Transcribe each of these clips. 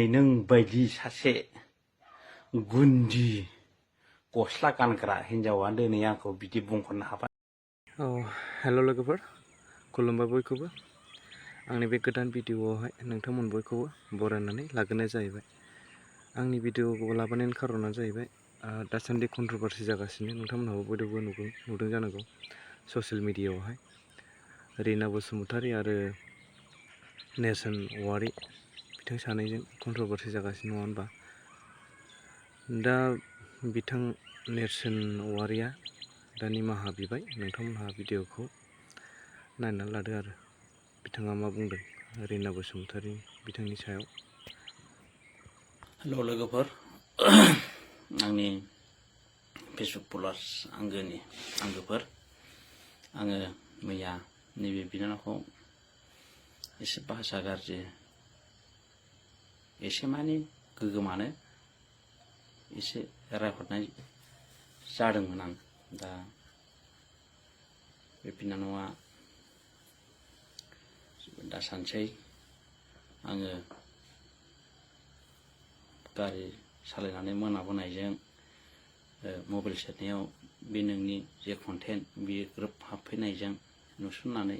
नों बायदि सासे गुन्दि गस्ला गानग्रा हिन्जावा दिनै आंखौ बिदि बुंहरनो हाबाय। हेल' लोगोफोर, खुलुमबाय बयखौबो। आंनि बे गोदान भिडिअआवहाय नोंथांमोन बयखौबो बरायनानै लाग्रोनाय जाहैबाय। आंनि भिडिअखौ लाबोनायनि खारना जाहैबाय दासान्दि कन्ट्रभार्सि जागासिनो, नोंथांमोनहाबो बयबो नुदों जानांगौ ससियेल मिडियाआवहाय। रिना बसुमतारी आरो नेरसोन औवारि बिथां सानैजों कन्ट्रभार्सि जागासिनो, नङा होनबा? दा बिथां नेरसोन औवारिया दा निमाहा बिबाय। नोंथांमोनहा भिडिअखौ नायनानै लादो आरो बिथाङा मा बुंदों रिना बसुमतारी बिथांनि सायाव। हेल' लोगोफोर, आंनि फेसबुक फलोवार्स आंगोफोर, आङो मैया नैबे बिनानावखौ एसे भाषा गाज्रि, एसे माने गोगोमानो एसे रायहरनाय जादोंमोन आं। दा बे बिनानावा दासानसै आङो गारि सालायनानै मोनाबोनायजों मबाइल सेरनायाव बे नोंनि जे कन्टेन्ट बियो ग्रोब हाबफैनायजों नुसननानै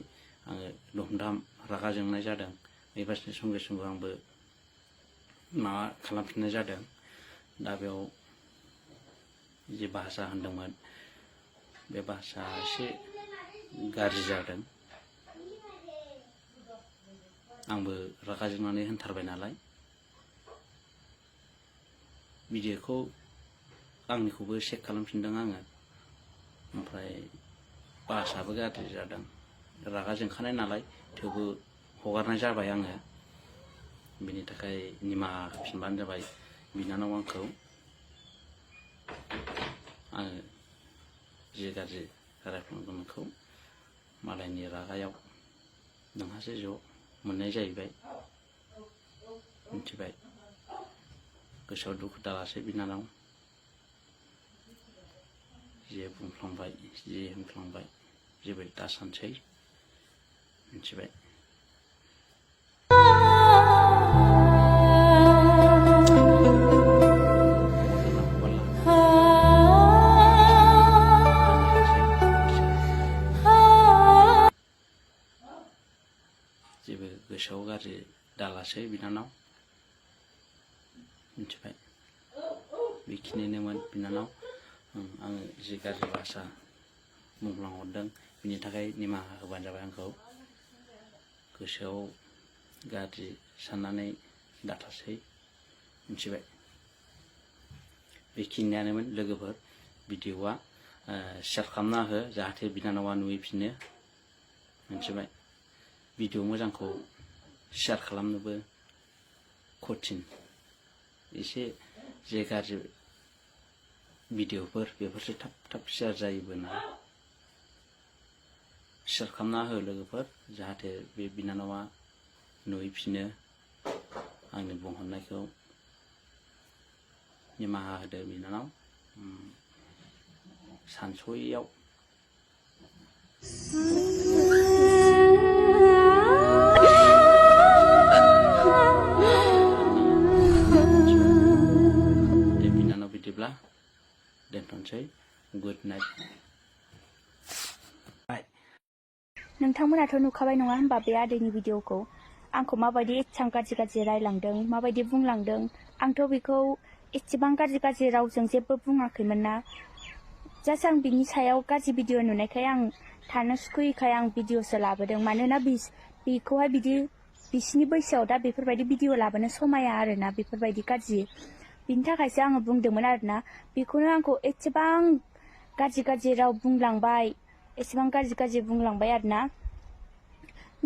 आङो दुमदाम रागा जोंनाय जादों। बेबायदिनो संगे संगे आंबो माबा खालामफिननाय जादों। दा बेयाव जे भाषा होनदोंमोन बे भाषा एसे गाज्रि जादों। आंबो रागा जोंनानै होनथारबाय नालाय, भिडिअखौ आंनिखौबो चेक खालामफिनदों आङो, ओमफ्राय भाषाबो गाज्रि जादों। रागा जोंखानाय नालाय थेवबो हगारनाय जाबाय आङो। बिनि थाखाय निमाहा होफिनबानो जाबाय बिनानाव आंखौ। आङो जे गाज्रि रायफ्लांदों नोंखौ मालायनि रागायाव नोंहासो ज' मोननाय जाहैबाय, मिथिबाय? गोसोआव दुखु दालासै बिनानाव, जे बुंफ्लांबाय जे होनफ्लांबाय जेबो दासानसै, मिथिबाय? जेबो गोसोआव गाज्रि दालासै बिनानाव, मिथिबाय? बेखिनिनोमोन बिनानाव। आङो जि गाज्रि भाषा बुंफ्लांहरदों बिनि थाखाय निमाहा होबानो जाबाय आंखौ। गोसोआव गाज्रि साननानै दाथासै, मिथिबाय? बेखिनियानोमोन लोगोफोर। भिडिअआ शेयार खालामना हो जाहाथे बिनानावा नुहैफिनो, मिथिबाय? भिडिअ मोजांखौ शेयार खालामनोबो कठिन, एसे जे गाज्रि भिडिअफोर बेफोरसो थाब थाब शेयार जायोबो ना। शेयार खालामना हो लोगोफोर, जाहाथे बे बिनानावा नुहैफिनो। आंनि बुंहरनायखौ निमाहा होदो बिनानाव। सानस'यैयाव बिदिब्ला दोनथ'नोसै। Good night. नोंथांमोनाथ' नुखाबाय नङा होनबा बे आदैनि भिडिअखौ, आंखौ माबायदि एसेबां गाज्रि रायलांदों, माबायदि बुंलांदों। आंथ' बेखौ एसेबां गाज्रि रावजों जेबो बुङाखैमोन ना। जास्ट आं बिनि सायाव गाज्रि भिडिअ नुनायखाय आं थानो सुखुयैखाय आं भिडिअसो लाबोदों। मानोना बेखौहाय बिसिनि बैसोआव दा बेफोरबायदि भिडिअ लाबोनो समाया आरोना, बेफोरबायदि गाज्रि। बिनि थाखायसो आङो बुंदोंमोन आरोना। बेखौनो आंखौ एसेबां गाज्रि राव बुंलांबाय, एसेबां गाज्रि बुंलांबाय आरोना।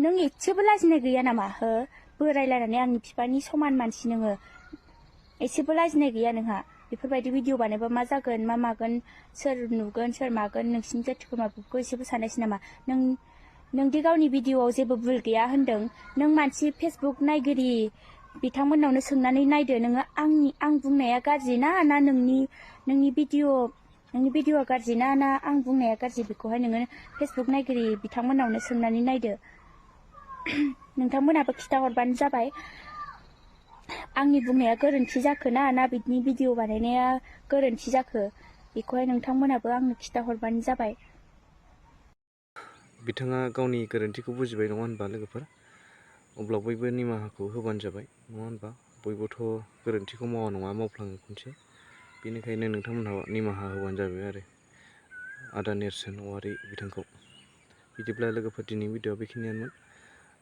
नों एसेबो लाजिनाय गैया नामा हो? बोरायलायनानै आंनि बिफानि समान मानसि नोङो, एसेबो लाजिनाय गैया नोंहा? बेफोरबायदि भिडिअ बानायबा मा जागोन मा मागोन, सोर नुगोन सोर मागोन, नोंसिनि जाथि खुरमाफोरखौ एसेबो सानायसै नामा? नोंदि गावनि भिडिअआव जेबो भुल गैया होनदों, नों मानसि फेसबुक नायगिरि बिथांमोननावनो सोंनानै नायदो नोङो आं बुंनाया गाज्रि ना नोंनि भिडिअआ गाज्रि ना आं बुंनाया गाज्रि, बेखौहाय नोङो फेसबुक नायगिरि बिथांमोननावनो सोंनानै नायदो। नोंथांमोनाबो खिथाहरबानो जाबाय। आंनि बुंनाया गोरोन्थि जाखो ना बिदिनि भिडिअ बानायनाया गोरोन्थि जाखो बेखौहाय नोंथांमोनाबो आंनो खिथाहरबानो जाबाय। बिथाङा गावनि गोरोन्थिखौ बुजिबाय नङा होनबा लोगोफोर? अब्ला बयबो निमाहाखौ होबानो जाबाय नङा होनबा? बयबोथ' गोरोन्थिखौ मावा नङा मावफ्लाङो खनसे, बेनिखायनो नोंथांमोनहा निमाहा होबानो जाबाय आरो आदा नेरसोन औवारि बिथांखौ। बिदिब्ला लोगोफोर दिनैनि भिडिअआ बेखिनियानोमोन।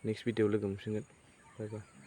नेक्स्ट भिडिअआव लोगो मोनफिनगोन। बाय बाय।